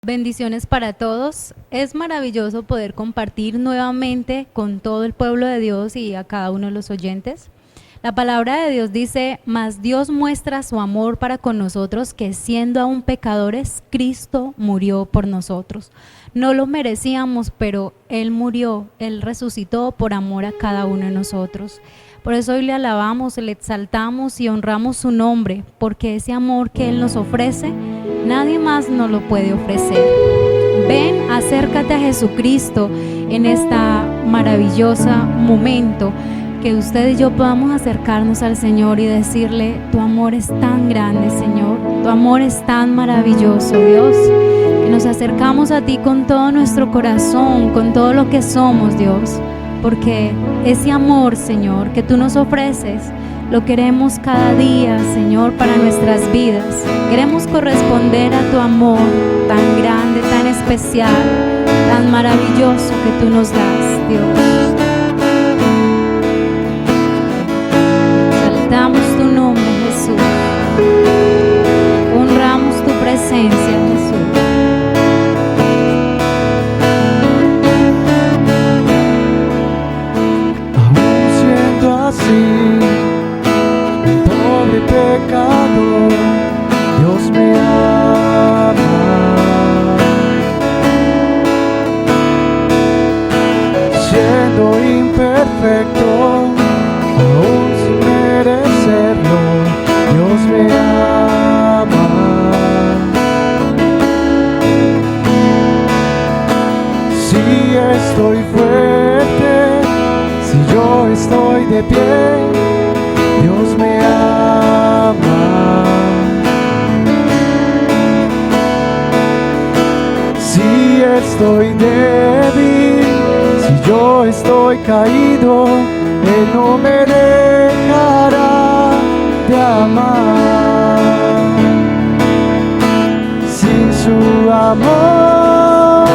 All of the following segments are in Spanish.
Bendiciones para todos. Es maravilloso poder compartir nuevamente con todo el pueblo de Dios y a cada uno de los oyentes. La palabra de Dios dice: mas Dios muestra su amor para con nosotros, que siendo aún pecadores, Cristo murió por nosotros. No lo merecíamos, pero Él murió, Él resucitó por amor a cada uno de nosotros. Por eso hoy le alabamos, le exaltamos y honramos su nombre, porque ese amor que Él nos ofrece, nadie más nos lo puede ofrecer. Ven, acércate a Jesucristo en esta maravillosa momento, que usted y yo podamos acercarnos al Señor y decirle: tu amor es tan grande, Señor, tu amor es tan maravilloso, Dios, que nos acercamos a ti con todo nuestro corazón, con todo lo que somos, Dios, porque ese amor, Señor, que tú nos ofreces, lo queremos cada día, Señor, para nuestras vidas. Queremos corresponder a tu amor tan grande, tan especial, tan maravilloso que tú nos das, Dios. Exaltamos tu nombre, Jesús. Honramos tu presencia, Jesús. Aún siendo así, pobre pecador, Dios me ama. Siendo imperfecto, aún sin merecerlo, Dios me ama. Si estoy fuerte, si yo estoy de pie, Dios me ama. Si estoy débil, si yo estoy caído, Él no me dejará de amar. Sin su amor,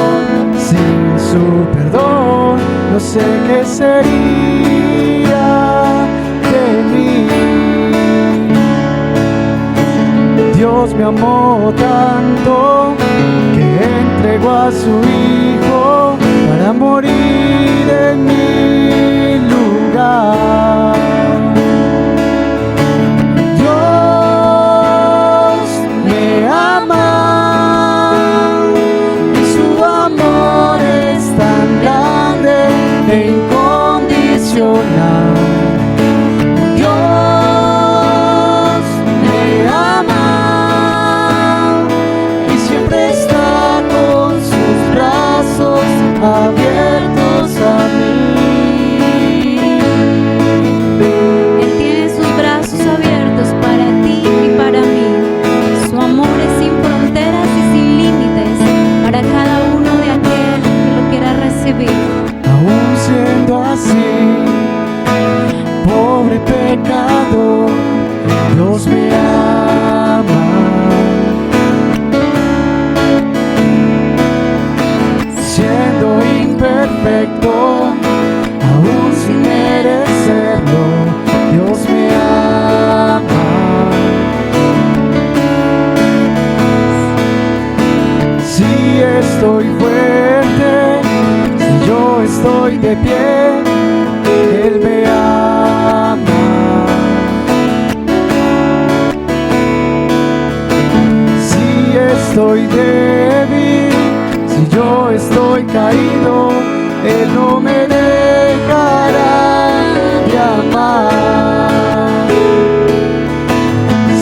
sin su perdón, no sé qué sería de mí. Dios me amó tanto que entregó a su Hijo para morir en mi lugar. Dios me ama y su amor es tan grande e incondicional. Abiertos a mí. Él tiene sus brazos abiertos para ti y para mí. Su amor es sin fronteras y sin límites para cada uno de aquel que lo quiera recibir. Aún siendo así, pobre pecador, Dios me ama. Siendo imperfecto, aún sin merecerlo, Dios me ama. Si estoy fuerte, si yo estoy de pie, Él me ama. Si estoy débil, si yo estoy caído, Él no me dejará de amar.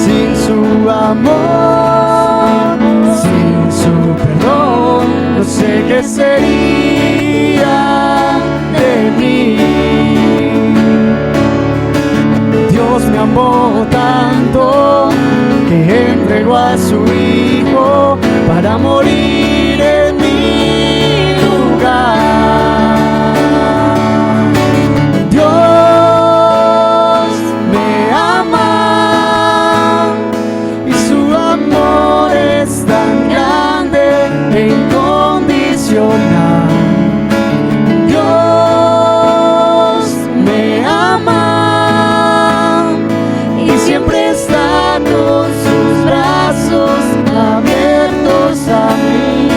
Sin su amor, sin su perdón, no sé qué sería de mí. Dios me amó tanto que entregó a su Hijo para morir en mi lugar. Dios me ama y su amor es tan grande e incondicional. Dios me ama y siempre está con sus brazos abiertos a mí.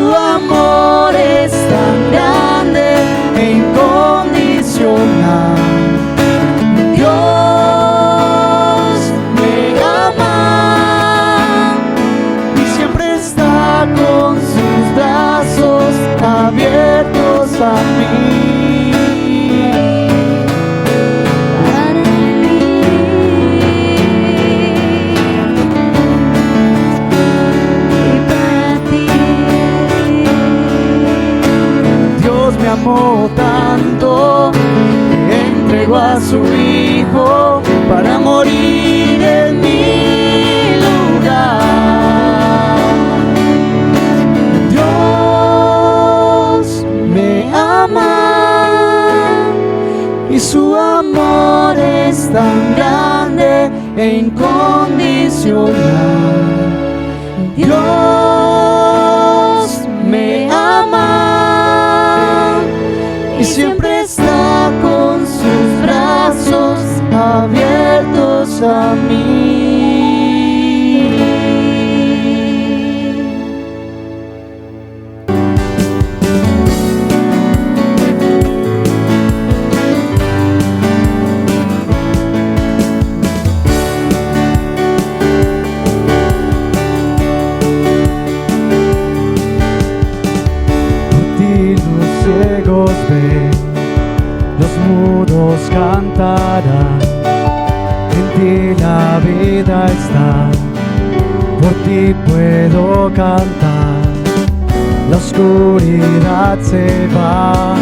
su amor es tan grande e incondicional. Dios me ama y siempre está con sus brazos abiertos a mí. Me amó tanto que entregó a su Hijo para morir en mi lugar. Dios me ama y su amor es tan grande e incondicional. Dios me ama y siempre está con sus brazos abiertos a mí. Ciegos ven, los mudos cantarán, en ti la vida está, por ti puedo cantar, la oscuridad se va,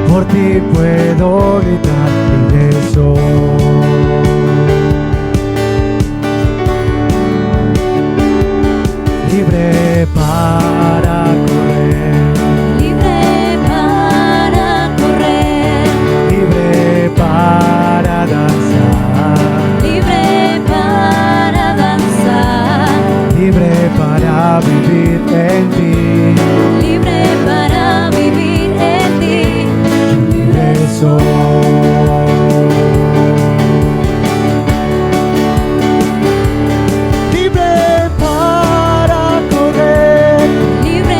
por ti puedo gritar libre soy. Libre para correr, para danzar, libre para vivir en ti, libre para vivir en ti, libre soy. Libre para correr, libre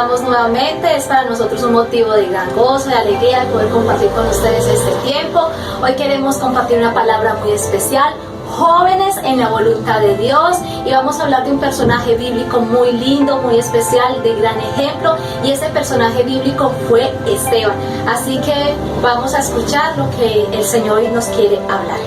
saludamos nuevamente. Es para nosotros un motivo de gran gozo, de alegría, poder compartir con ustedes este tiempo. Hoy queremos compartir una palabra muy especial: jóvenes en la voluntad de Dios, y vamos a hablar de un personaje bíblico muy lindo, muy especial, de gran ejemplo, y ese personaje bíblico fue Esteban. Así que vamos a escuchar lo que el Señor hoy nos quiere hablar.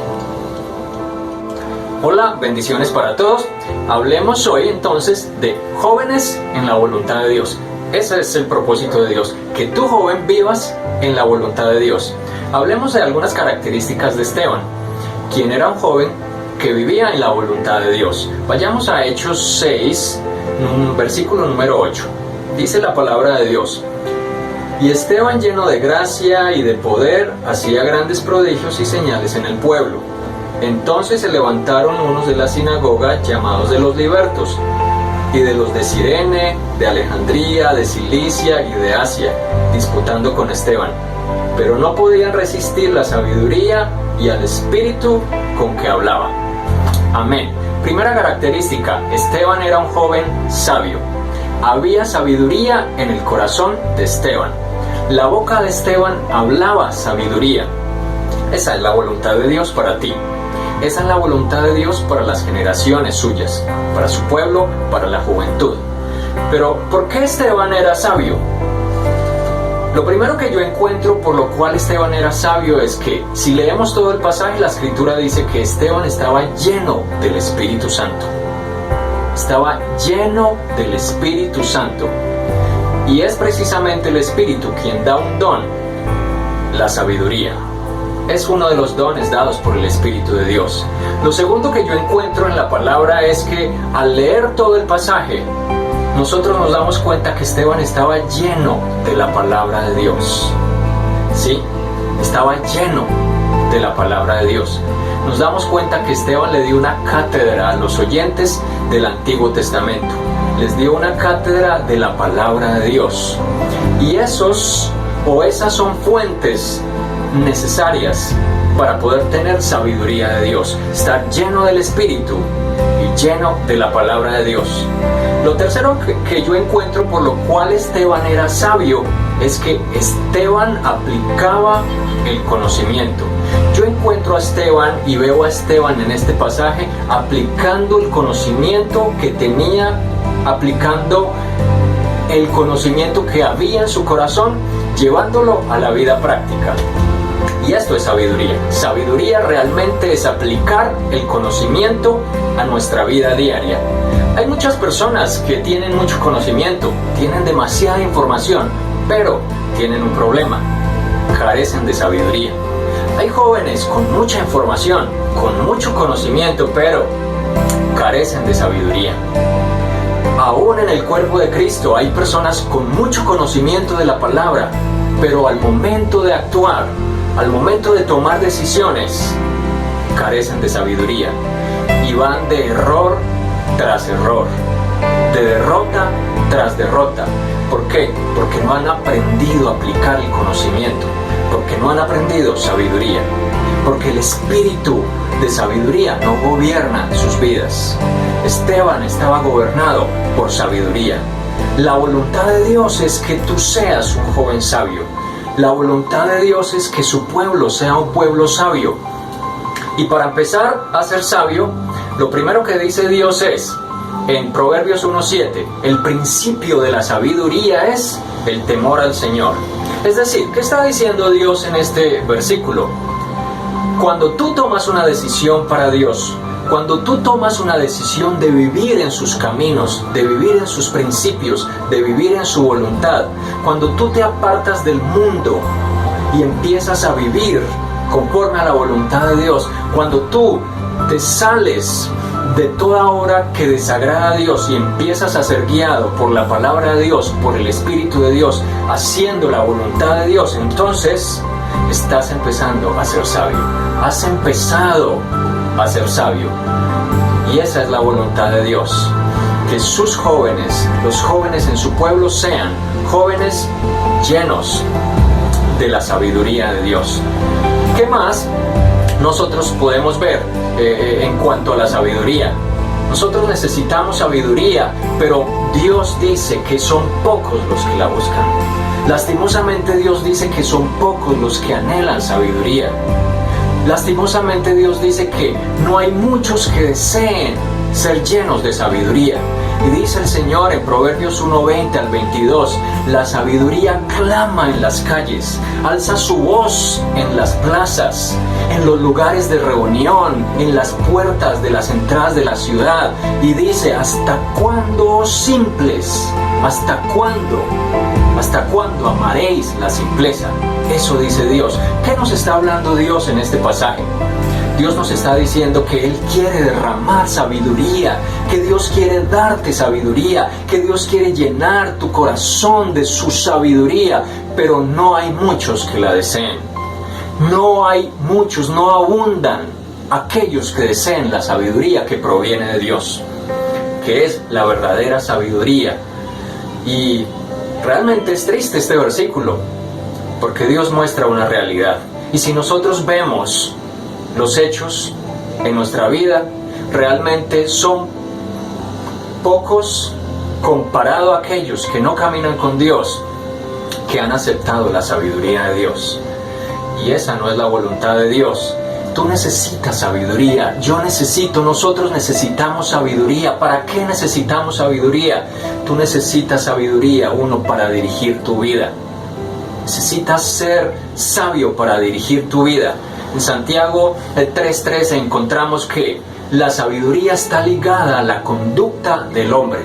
Hola, bendiciones para todos. Hablemos hoy entonces de jóvenes en la voluntad de Dios. Ese es el propósito de Dios, que tú, joven, vivas en la voluntad de Dios. Hablemos de algunas características de Esteban, quien era un joven que vivía en la voluntad de Dios. Vayamos a Hechos 6, versículo número 8. Dice la palabra de Dios: y Esteban, lleno de gracia y de poder, hacía grandes prodigios y señales en el pueblo. Entonces se levantaron unos de la sinagoga, llamados de los libertos, y de los de Cirene, de Alejandría, de Cilicia y de Asia, disputando con Esteban. Pero no podían resistir la sabiduría y al espíritu con que hablaba. Amén. Primera característica: Esteban era un joven sabio. Había sabiduría en el corazón de Esteban. La boca de Esteban hablaba sabiduría. Esa es la voluntad de Dios para ti. Esa es la voluntad de Dios para las generaciones suyas, para su pueblo, para la juventud. Pero, ¿por qué Esteban era sabio? Lo primero que yo encuentro por lo cual Esteban era sabio es que, si leemos todo el pasaje, la Escritura dice que Esteban estaba lleno del Espíritu Santo. Estaba lleno del Espíritu Santo. Y es precisamente el Espíritu quien da un don: la sabiduría. Es uno de los dones dados por el Espíritu de Dios. Lo segundo que yo encuentro en la palabra es que, al leer todo el pasaje, nosotros nos damos cuenta que Esteban estaba lleno de la palabra de Dios. Sí, estaba lleno de la palabra de Dios. Nos damos cuenta que Esteban le dio una cátedra a los oyentes del Antiguo Testamento. Les dio una cátedra de la palabra de Dios. Y esas son fuentes necesarias para poder tener sabiduría de Dios, estar lleno del Espíritu y lleno de la palabra de Dios. Lo tercero que yo encuentro por lo cual Esteban era sabio es que Esteban aplicaba el conocimiento. Yo encuentro a Esteban y veo a Esteban en este pasaje aplicando el conocimiento que tenía, aplicando el conocimiento que había en su corazón, llevándolo a la vida práctica. Y esto es sabiduría. Sabiduría realmente es aplicar el conocimiento a nuestra vida diaria. Hay muchas personas que tienen mucho conocimiento, tienen demasiada información, pero tienen un problema: carecen de sabiduría. Hay jóvenes con mucha información, con mucho conocimiento, pero carecen de sabiduría. Aún en el cuerpo de Cristo hay personas con mucho conocimiento de la palabra, pero al momento de actuar, al momento de tomar decisiones, carecen de sabiduría y van de error tras error, de derrota tras derrota. ¿Por qué? Porque no han aprendido a aplicar el conocimiento, porque no han aprendido sabiduría, porque el espíritu de sabiduría no gobierna sus vidas. Esteban estaba gobernado por sabiduría. La voluntad de Dios es que tú seas un joven sabio. La voluntad de Dios es que su pueblo sea un pueblo sabio. Y para empezar a ser sabio, lo primero que dice Dios es, en Proverbios 1:7, el principio de la sabiduría es el temor al Señor. Es decir, ¿qué está diciendo Dios en este versículo? Cuando tú tomas una decisión para Dios, cuando tú tomas una decisión de vivir en sus caminos, de vivir en sus principios, de vivir en su voluntad, cuando tú te apartas del mundo y empiezas a vivir conforme a la voluntad de Dios, cuando tú te sales de toda obra que desagrada a Dios y empiezas a ser guiado por la palabra de Dios, por el Espíritu de Dios, haciendo la voluntad de Dios, entonces estás empezando a ser sabio. Has empezado a ser sabio. Y esa es la voluntad de Dios, que sus jóvenes, los jóvenes en su pueblo, sean jóvenes llenos de la sabiduría de Dios. ¿Qué más nosotros podemos ver en cuanto a la sabiduría? Nosotros necesitamos sabiduría, pero Dios dice que son pocos los que la buscan. Lastimosamente Dios dice que son pocos los que anhelan sabiduría. Lastimosamente Dios dice que no hay muchos que deseen ser llenos de sabiduría. Y dice el Señor en Proverbios 1:20 al 22, la sabiduría clama en las calles, alza su voz en las plazas, en los lugares de reunión, en las puertas de las entradas de la ciudad. Y dice, ¿hasta cuándo, oh simples? ¿Hasta cuándo? ¿Hasta cuándo amaréis la simpleza? Eso dice Dios. ¿Qué nos está hablando Dios en este pasaje? Dios nos está diciendo que Él quiere derramar sabiduría, que Dios quiere darte sabiduría, que Dios quiere llenar tu corazón de su sabiduría, pero no hay muchos que la deseen. No hay muchos, no abundan aquellos que deseen la sabiduría que proviene de Dios, que es la verdadera sabiduría. Y realmente es triste este versículo, porque Dios muestra una realidad. Y si nosotros vemos los hechos en nuestra vida, realmente son pocos comparado a aquellos que no caminan con Dios, que han aceptado la sabiduría de Dios. Y esa no es la voluntad de Dios. Tú necesitas sabiduría, yo necesito, nosotros necesitamos sabiduría. ¿Para qué necesitamos sabiduría? Tú necesitas sabiduría, uno, para dirigir tu vida. Necesitas ser sabio para dirigir tu vida. En Santiago 3:13 encontramos que la sabiduría está ligada a la conducta del hombre.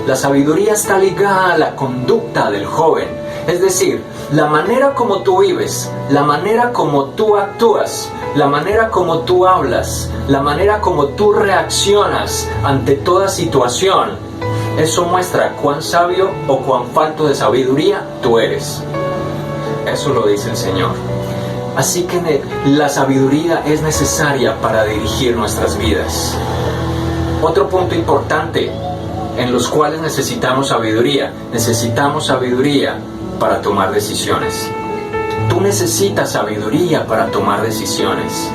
La sabiduría está ligada a la conducta del joven. Es decir, la manera como tú vives, la manera como tú actúas, la manera como tú hablas, la manera como tú reaccionas ante toda situación, eso muestra cuán sabio o cuán falto de sabiduría tú eres. Eso lo dice el Señor. Así que la sabiduría es necesaria para dirigir nuestras vidas. Otro punto importante en los cuales necesitamos sabiduría para tomar decisiones. Tú necesitas sabiduría para tomar decisiones.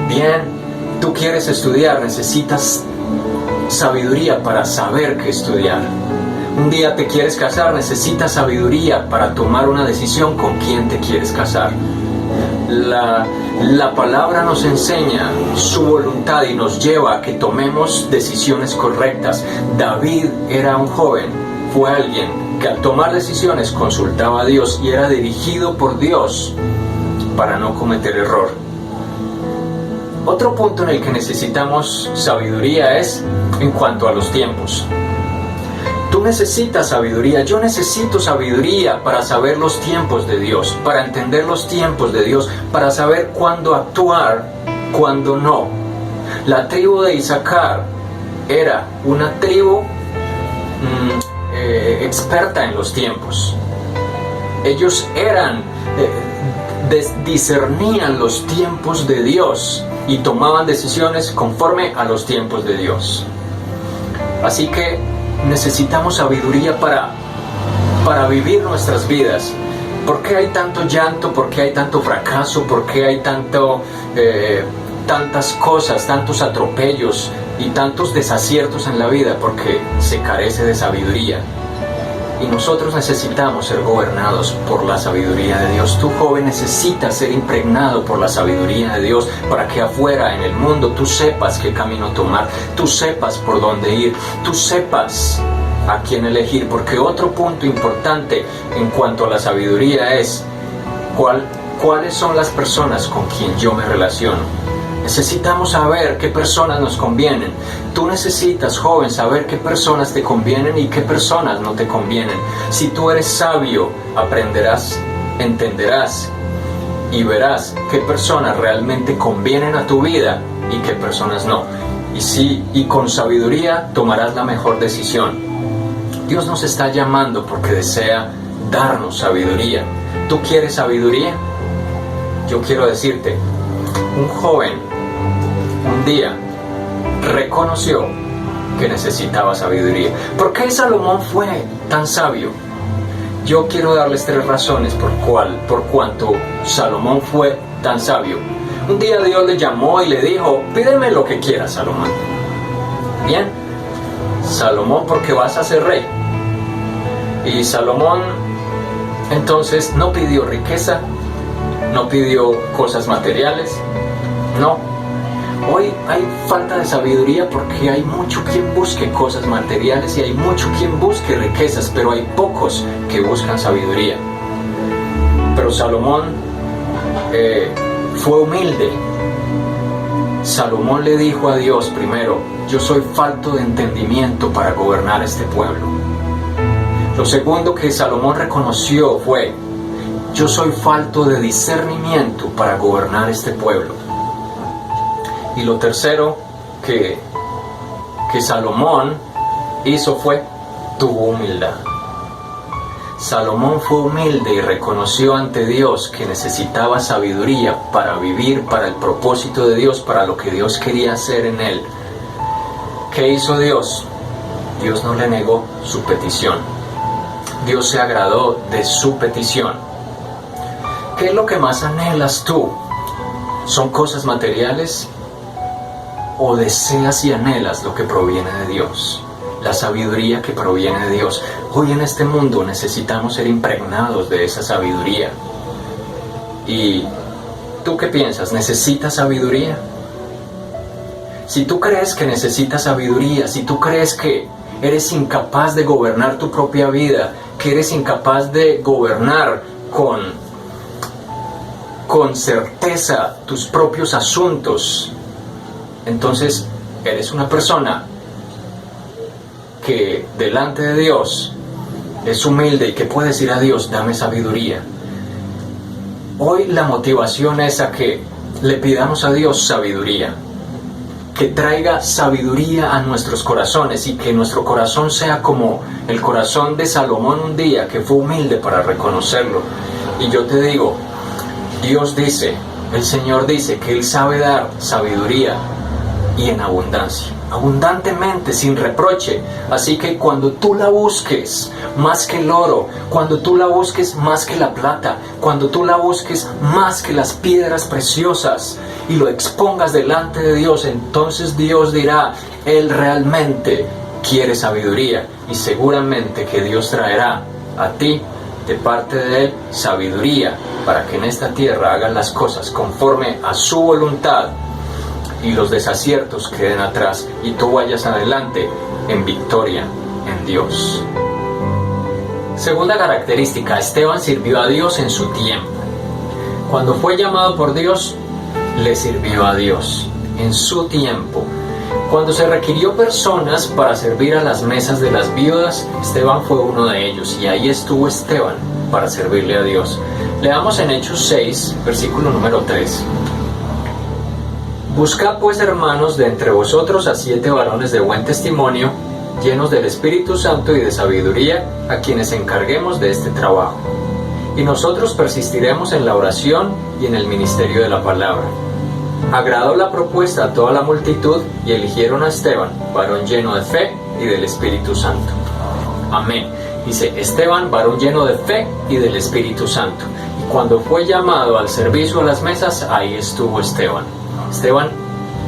Bien, tú quieres estudiar, necesitas sabiduría para saber qué estudiar. Un día te quieres casar, necesitas sabiduría para tomar una decisión con quién te quieres casar. La palabra nos enseña su voluntad y nos lleva a que tomemos decisiones correctas. David era un joven, fue alguien que al tomar decisiones consultaba a Dios y era dirigido por Dios para no cometer error. Otro punto en el que necesitamos sabiduría es en cuanto a los tiempos. Tú necesitas sabiduría, yo necesito sabiduría para saber los tiempos de Dios, para entender los tiempos de Dios, para saber cuándo actuar, cuándo no. La tribu de Isaacar era una tribu experta en los tiempos. Ellos discernían los tiempos de Dios y tomaban decisiones conforme a los tiempos de Dios. Así que necesitamos sabiduría para vivir nuestras vidas. ¿Por qué hay tanto llanto? ¿Por qué hay tanto fracaso? ¿Por qué hay tantas cosas, tantos atropellos y tantos desaciertos en la vida? Porque se carece de sabiduría. Y nosotros necesitamos ser gobernados por la sabiduría de Dios. Tú, joven, necesitas ser impregnado por la sabiduría de Dios para que afuera en el mundo tú sepas qué camino tomar, tú sepas por dónde ir, tú sepas a quién elegir. Porque otro punto importante en cuanto a la sabiduría es cuáles son las personas con quien yo me relaciono. Necesitamos saber qué personas nos convienen. Tú necesitas, joven, saber qué personas te convienen y qué personas no te convienen. Si tú eres sabio, aprenderás, entenderás y verás qué personas realmente convienen a tu vida y qué personas no. Y con sabiduría tomarás la mejor decisión. Dios nos está llamando porque desea darnos sabiduría. ¿Tú quieres sabiduría? Yo quiero decirte, un joven un día reconoció que necesitaba sabiduría. ¿Por qué Salomón fue tan sabio? Yo quiero darles 3 razones por cuanto Salomón fue tan sabio. Un día Dios le llamó y le dijo: pídeme lo que quieras, Salomón. Bien, Salomón, porque vas a ser rey. Y Salomón entonces no pidió riqueza, no pidió cosas materiales, no. Hoy hay falta de sabiduría porque hay mucho quien busque cosas materiales y hay mucho quien busque riquezas, pero hay pocos que buscan sabiduría. Pero Salomón fue humilde. Salomón le dijo a Dios primero: yo soy falto de entendimiento para gobernar este pueblo. Lo segundo que Salomón reconoció fue: yo soy falto de discernimiento para gobernar este pueblo. Y lo tercero que Salomón hizo fue: tuvo humildad. Salomón fue humilde y reconoció ante Dios que necesitaba sabiduría para vivir para el propósito de Dios, para lo que Dios quería hacer en él. ¿Qué hizo Dios? Dios no le negó su petición. Dios se agradó de su petición. ¿Qué es lo que más anhelas tú? ¿Son cosas materiales? ¿O deseas y anhelas lo que proviene de Dios? La sabiduría que proviene de Dios. Hoy en este mundo necesitamos ser impregnados de esa sabiduría. ¿Y tú qué piensas? ¿Necesitas sabiduría? Si tú crees que necesitas sabiduría, si tú crees que eres incapaz de gobernar tu propia vida, que eres incapaz de gobernar con certeza tus propios asuntos, entonces eres una persona que delante de Dios es humilde y que puede decir a Dios: dame sabiduría. Hoy la motivación es a que le pidamos a Dios sabiduría, que traiga sabiduría a nuestros corazones y que nuestro corazón sea como el corazón de Salomón un día, que fue humilde para reconocerlo. Y yo te digo, Dios dice, el Señor dice que Él sabe dar sabiduría y en abundancia, abundantemente, sin reproche. Así que cuando tú la busques más que el oro, cuando tú la busques más que la plata, cuando tú la busques más que las piedras preciosas y lo expongas delante de Dios, entonces Dios dirá: Él realmente quiere sabiduría, y seguramente que Dios traerá a ti, de parte de Él, sabiduría para que en esta tierra hagan las cosas conforme a su voluntad y los desaciertos queden atrás y tú vayas adelante en victoria en Dios. Segunda característica: Esteban sirvió a Dios en su tiempo. Cuando fue llamado por Dios, le sirvió a Dios en su tiempo. Cuando se requirió personas para servir a las mesas de las viudas, Esteban fue uno de ellos, y ahí estuvo Esteban para servirle a Dios. Leamos en Hechos 6, versículo número 3. Buscad pues, hermanos, de entre vosotros a 7 varones de buen testimonio, llenos del Espíritu Santo y de sabiduría, a quienes encarguemos de este trabajo. Y nosotros persistiremos en la oración y en el ministerio de la palabra. Agradó la propuesta a toda la multitud y eligieron a Esteban, varón lleno de fe y del Espíritu Santo. Amén. Dice: Esteban, varón lleno de fe y del Espíritu Santo. Y cuando fue llamado al servicio a las mesas, ahí estuvo Esteban. Esteban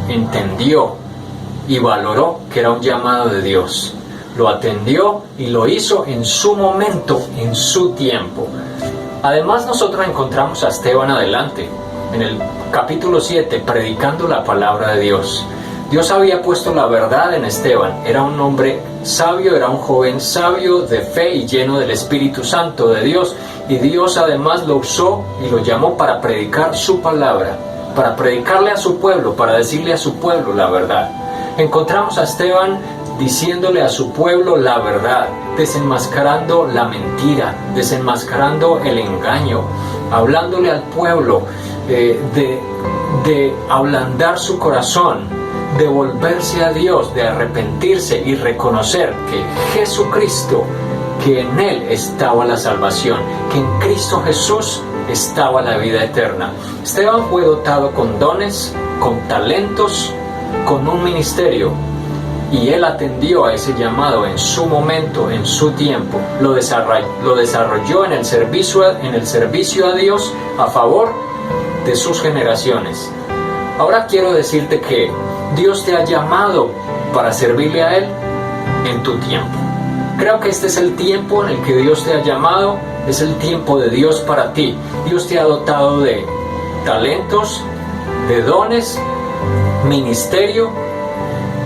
entendió y valoró que era un llamado de Dios. Lo atendió y lo hizo en su momento, en su tiempo. Además, nosotros encontramos a Esteban adelante, en el capítulo 7, predicando la palabra de Dios. Dios había puesto la verdad en Esteban. Era un hombre sabio, era un joven sabio, de fe y lleno del Espíritu Santo de Dios. Y Dios además lo usó y lo llamó para predicar su palabra, para predicarle a su pueblo, para decirle a su pueblo la verdad. Encontramos a Esteban diciéndole a su pueblo la verdad, desenmascarando la mentira, desenmascarando el engaño, hablándole al pueblo de ablandar su corazón, de volverse a Dios, de arrepentirse y reconocer que Jesucristo, que en Él estaba la salvación, que en Cristo Jesús estaba la vida eterna. Esteban fue dotado con dones, con talentos, con un ministerio, y él atendió a ese llamado en su momento, en su tiempo. Lo desarrolló en el servicio a Dios a favor de sus generaciones. Ahora quiero decirte que Dios te ha llamado para servirle a Él en tu tiempo. Creo que este es el tiempo en el que Dios te ha llamado, es el tiempo de Dios para ti. Dios te ha dotado de talentos, de dones, ministerio,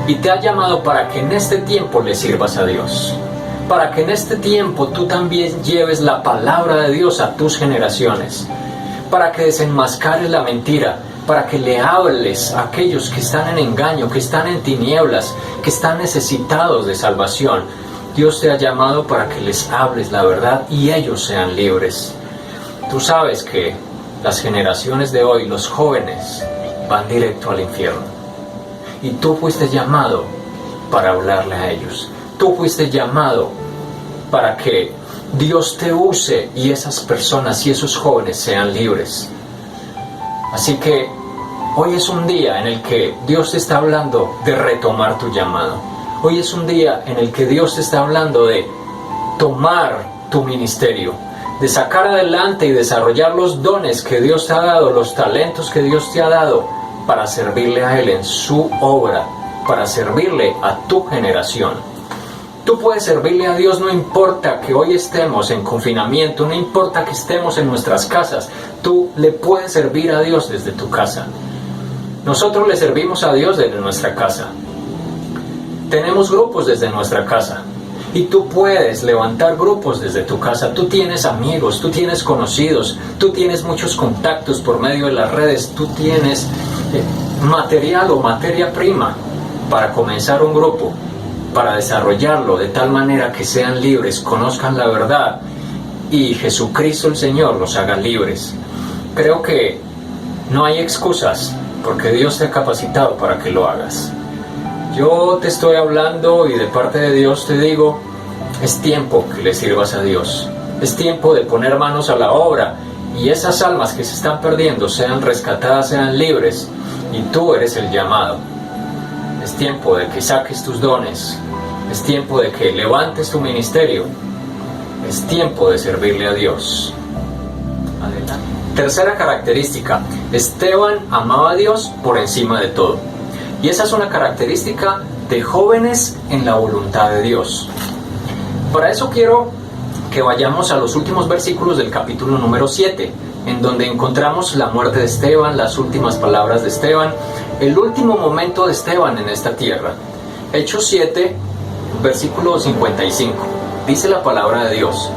y te ha llamado para que en este tiempo le sirvas a Dios. Para que en este tiempo tú también lleves la palabra de Dios a tus generaciones. Para que desenmascares la mentira. Para que le hables a aquellos que están en engaño, que están en tinieblas, que están necesitados de salvación. Dios te ha llamado para que les hables la verdad y ellos sean libres. Tú sabes que las generaciones de hoy, los jóvenes, van directo al infierno. Y tú fuiste llamado para hablarle a ellos. Tú fuiste llamado para que Dios te use y esas personas y esos jóvenes sean libres. Así que hoy es un día en el que Dios te está hablando de retomar tu llamado. Hoy es un día en el que Dios te está hablando de tomar tu ministerio, de sacar adelante y desarrollar los dones que Dios te ha dado, los talentos que Dios te ha dado para servirle a Él en su obra, para servirle a tu generación. Tú puedes servirle a Dios, no importa que hoy estemos en confinamiento, no importa que estemos en nuestras casas, tú le puedes servir a Dios desde tu casa. Nosotros le servimos a Dios desde nuestra casa. Tenemos grupos desde nuestra casa. Y tú puedes levantar grupos desde tu casa. Tú tienes amigos, tú tienes conocidos, tú tienes muchos contactos por medio de las redes, tú tienes material o materia prima para comenzar un grupo, para desarrollarlo de tal manera que sean libres, conozcan la verdad y Jesucristo el Señor los haga libres. Creo que no hay excusas porque Dios te ha capacitado para que lo hagas. Yo te estoy hablando y de parte de Dios te digo, es tiempo que le sirvas a Dios. Es tiempo de poner manos a la obra y esas almas que se están perdiendo sean rescatadas, sean libres y tú eres el llamado. Es tiempo de que saques tus dones. Es tiempo de que levantes tu ministerio. Es tiempo de servirle a Dios. Adelante. Tercera característica. Esteban amaba a Dios por encima de todo. Y esa es una característica de jóvenes en la voluntad de Dios. Para eso quiero que vayamos a los últimos versículos del capítulo número 7, en donde encontramos la muerte de Esteban, las últimas palabras de Esteban, el último momento de Esteban en esta tierra. Hechos 7, versículo 55, dice la palabra de Dios.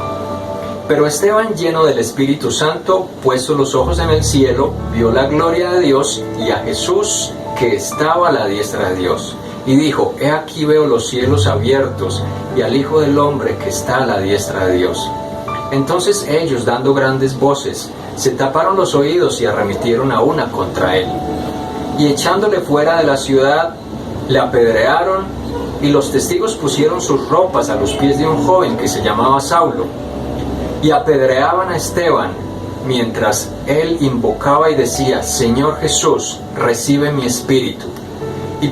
Pero Esteban, lleno del Espíritu Santo, puesto los ojos en el cielo, vio la gloria de Dios y a Jesús que estaba a la diestra de Dios. Y dijo, he aquí veo los cielos abiertos y al Hijo del Hombre que está a la diestra de Dios. Entonces ellos, dando grandes voces, se taparon los oídos y arremetieron a una contra él. Y echándole fuera de la ciudad, le apedrearon, y los testigos pusieron sus ropas a los pies de un joven que se llamaba Saulo. Y apedreaban a Esteban, mientras él invocaba y decía, Señor Jesús, recibe mi espíritu. Y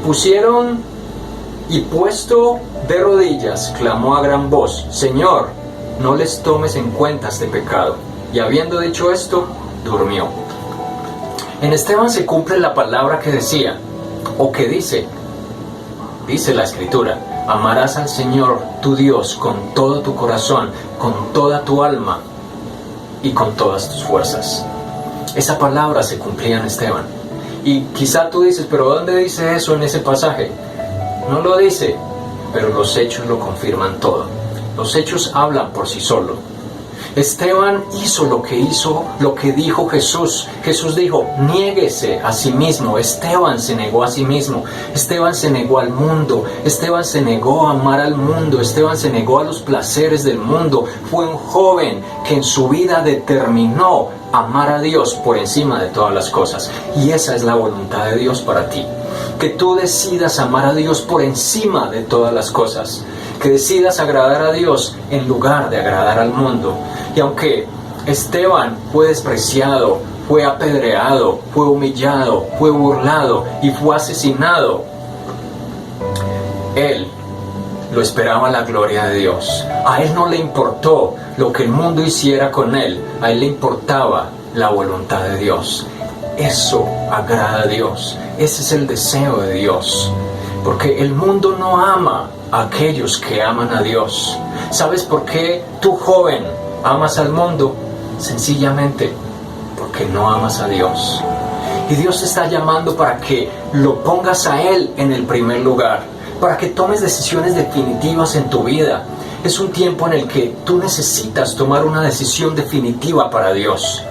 puesto de rodillas, clamó a gran voz, Señor, no les tomes en cuenta este pecado. Y habiendo dicho esto, durmió. En Esteban se cumple la palabra que decía, o que dice la Escritura, amarás al Señor tu Dios con todo tu corazón, con toda tu alma y con todas tus fuerzas. Esa palabra se cumplía en Esteban. Y quizá tú dices, pero ¿dónde dice eso en ese pasaje? No lo dice, pero los hechos lo confirman todo. Los hechos hablan por sí solos. Esteban hizo lo que dijo Jesús. Jesús dijo, niéguese a sí mismo. Esteban se negó a sí mismo. Esteban se negó al mundo. Esteban se negó a amar al mundo. Esteban se negó a los placeres del mundo. Fue un joven que en su vida determinó amar a Dios por encima de todas las cosas. Y esa es la voluntad de Dios para ti. Que tú decidas amar a Dios por encima de todas las cosas. Que decidas agradar a Dios en lugar de agradar al mundo. Y aunque Esteban fue despreciado, fue apedreado, fue humillado, fue burlado y fue asesinado, él lo esperaba la gloria de Dios. A él no le importó lo que el mundo hiciera con él, a él le importaba la voluntad de Dios. Eso agrada a Dios, ese es el deseo de Dios. Porque el mundo no ama a aquellos que aman a Dios. ¿Sabes por qué tú, joven, amas al mundo? Sencillamente porque no amas a Dios. Y Dios te está llamando para que lo pongas a Él en el primer lugar, para que tomes decisiones definitivas en tu vida. Es un tiempo en el que tú necesitas tomar una decisión definitiva para Dios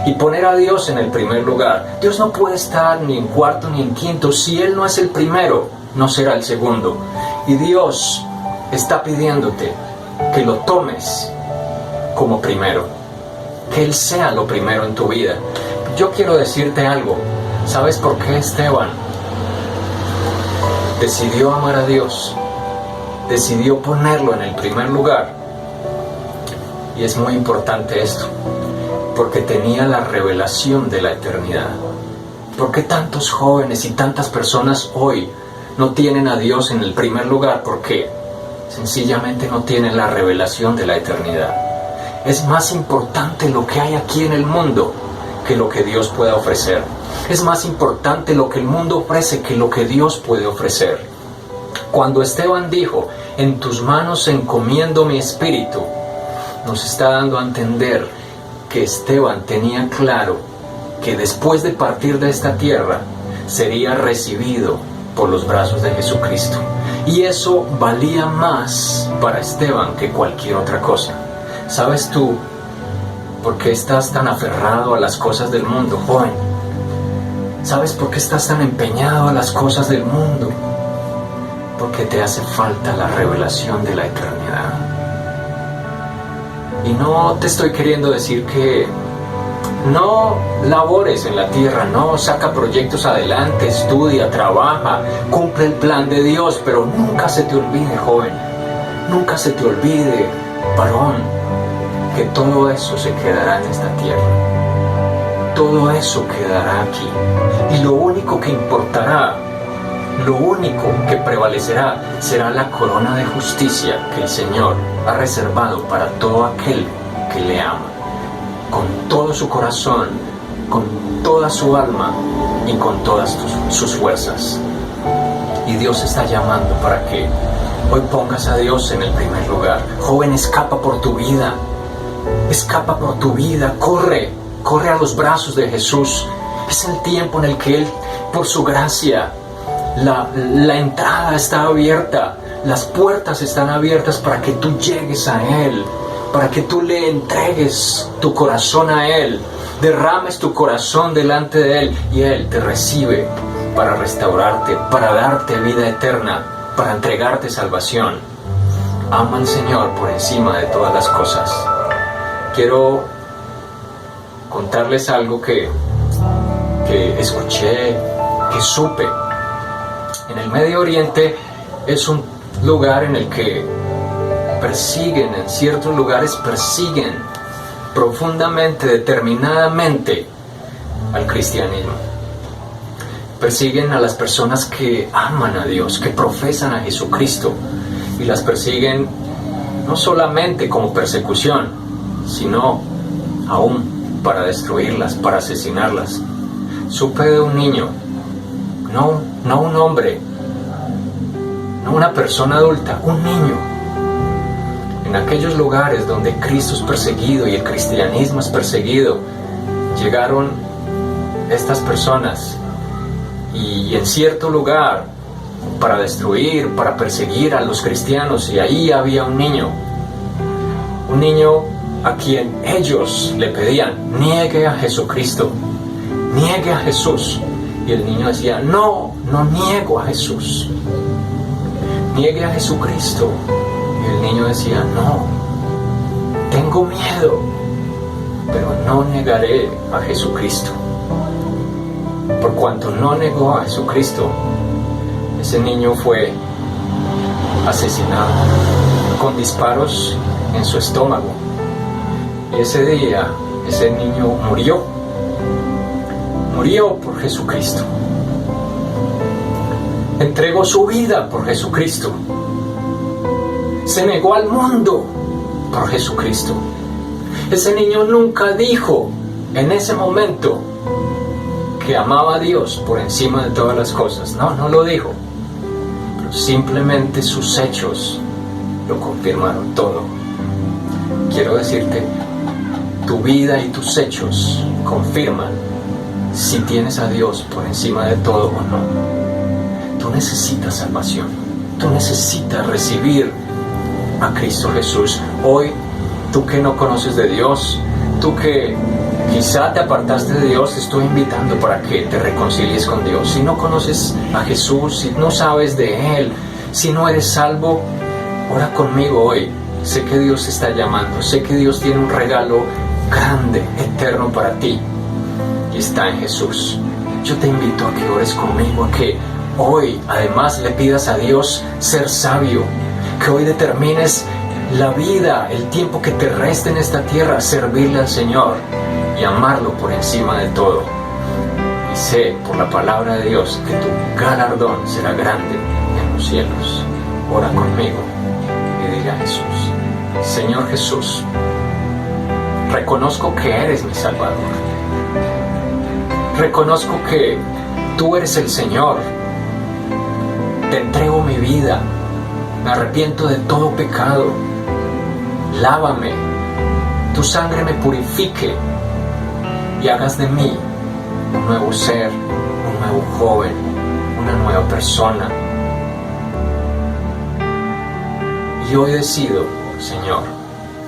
y poner a Dios en el primer lugar. Dios no puede estar ni en cuarto ni en quinto. Si Él no es el primero, no será el segundo. Y Dios está pidiéndote que lo tomes como primero, que Él sea lo primero en tu vida. Yo quiero decirte algo. ¿Sabes por qué Esteban decidió amar a Dios? Decidió ponerlo en el primer lugar. Y es muy importante esto, porque tenía la revelación de la eternidad. ¿Por qué tantos jóvenes y tantas personas hoy no tienen a Dios en el primer lugar? Porque sencillamente no tienen la revelación de la eternidad. Es más importante lo que hay aquí en el mundo que lo que Dios pueda ofrecer. Es más importante lo que el mundo ofrece que lo que Dios puede ofrecer. Cuando Esteban dijo, en tus manos encomiendo mi espíritu, nos está dando a entender que Esteban tenía claro que después de partir de esta tierra sería recibido por los brazos de Jesucristo. Y eso valía más para Esteban que cualquier otra cosa. ¿Sabes tú por qué estás tan aferrado a las cosas del mundo, joven? ¿Sabes por qué estás tan empeñado a las cosas del mundo? Porque te hace falta la revelación de la eternidad. Y no te estoy queriendo decir que no labores en la tierra, no saca proyectos adelante, estudia, trabaja, cumple el plan de Dios, pero nunca se te olvide, joven, nunca se te olvide, varón, que todo eso se quedará en esta tierra. Todo eso quedará aquí. Y lo único que importará, lo único que prevalecerá, será la corona de justicia que el Señor ha reservado para todo aquel que le ama, con todo su corazón, con toda su alma y con todas sus fuerzas. Y Dios está llamando para que hoy pongas a Dios en el primer lugar. Joven, escapa por tu vida. Escapa por tu vida. Corre a los brazos de Jesús. Es el tiempo en el que Él, por su gracia, la entrada está abierta. Las puertas están abiertas para que tú llegues a Él, para que tú le entregues tu corazón a Él, derrames tu corazón delante de Él y Él te recibe para restaurarte, para darte vida eterna, para entregarte salvación. Ama al Señor por encima de todas las cosas. Quiero contarles algo que escuché, que supe. En el Medio Oriente es un lugar en el que persiguen, en ciertos lugares persiguen profundamente, determinadamente al cristianismo. Persiguen a las personas que aman a Dios, que profesan a Jesucristo, y las persiguen no solamente como persecución, sino aún para destruirlas, para asesinarlas. Supe de un niño, no un hombre, no una persona adulta, un niño. En aquellos lugares donde Cristo es perseguido y el cristianismo es perseguido, llegaron estas personas y en cierto lugar para destruir, para perseguir a los cristianos, y ahí había un niño a quien ellos le pedían, niegue a Jesucristo, niegue a Jesús. Y el niño decía, no niego a Jesús, niegue a Jesucristo. Y el niño decía, no, tengo miedo, pero no negaré a Jesucristo. Por cuanto no negó a Jesucristo, ese niño fue asesinado con disparos en su estómago. Y ese día, ese niño murió por Jesucristo. Entregó su vida por Jesucristo. Se negó al mundo por Jesucristo. Ese niño nunca dijo en ese momento que amaba a Dios por encima de todas las cosas. No lo dijo. simplemente sus hechos lo confirmaron todo. Quiero decirte, tu vida y tus hechos confirman si tienes a Dios por encima de todo o no. Tú necesitas salvación, tú necesitas recibir a Cristo Jesús. Hoy, tú que no conoces de Dios, tú que quizá te apartaste de Dios, te estoy invitando para que te reconcilies con Dios. Si no conoces a Jesús, si no sabes de Él, si no eres salvo, ora conmigo hoy. Sé que Dios te está llamando, sé que Dios tiene un regalo grande, eterno para ti, y está en Jesús. Yo te invito a que ores conmigo, a que hoy además le pidas a Dios ser sabio, que hoy determines la vida, el tiempo que te reste en esta tierra, servirle al Señor y amarlo por encima de todo. Y sé por la palabra de Dios que tu galardón será grande en los cielos. Ora conmigo y dile a Jesús: Señor Jesús, reconozco que eres mi Salvador. Reconozco que tú eres el Señor. Te entrego mi vida. Me arrepiento de todo pecado. Lávame. Tu sangre me purifique y hagas de mí un nuevo ser, un nuevo joven, una nueva persona. Y hoy decido, Señor,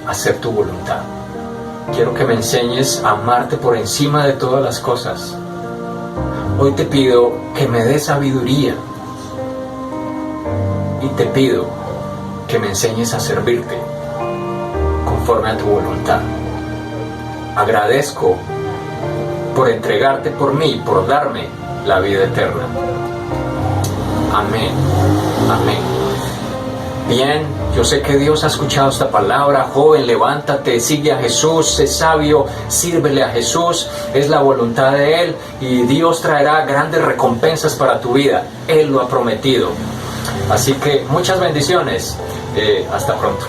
hacer tu voluntad. Quiero que me enseñes a amarte por encima de todas las cosas. Hoy te pido que me des sabiduría y te pido que me enseñes a servirte conforme a tu voluntad. Agradezco por entregarte por mí, por darme la vida eterna. Amén. Amén. Bien, yo sé que Dios ha escuchado esta palabra. Joven, levántate, sigue a Jesús, sé sabio, sírvele a Jesús. Es la voluntad de Él y Dios traerá grandes recompensas para tu vida. Él lo ha prometido. Así que muchas bendiciones. Hasta pronto.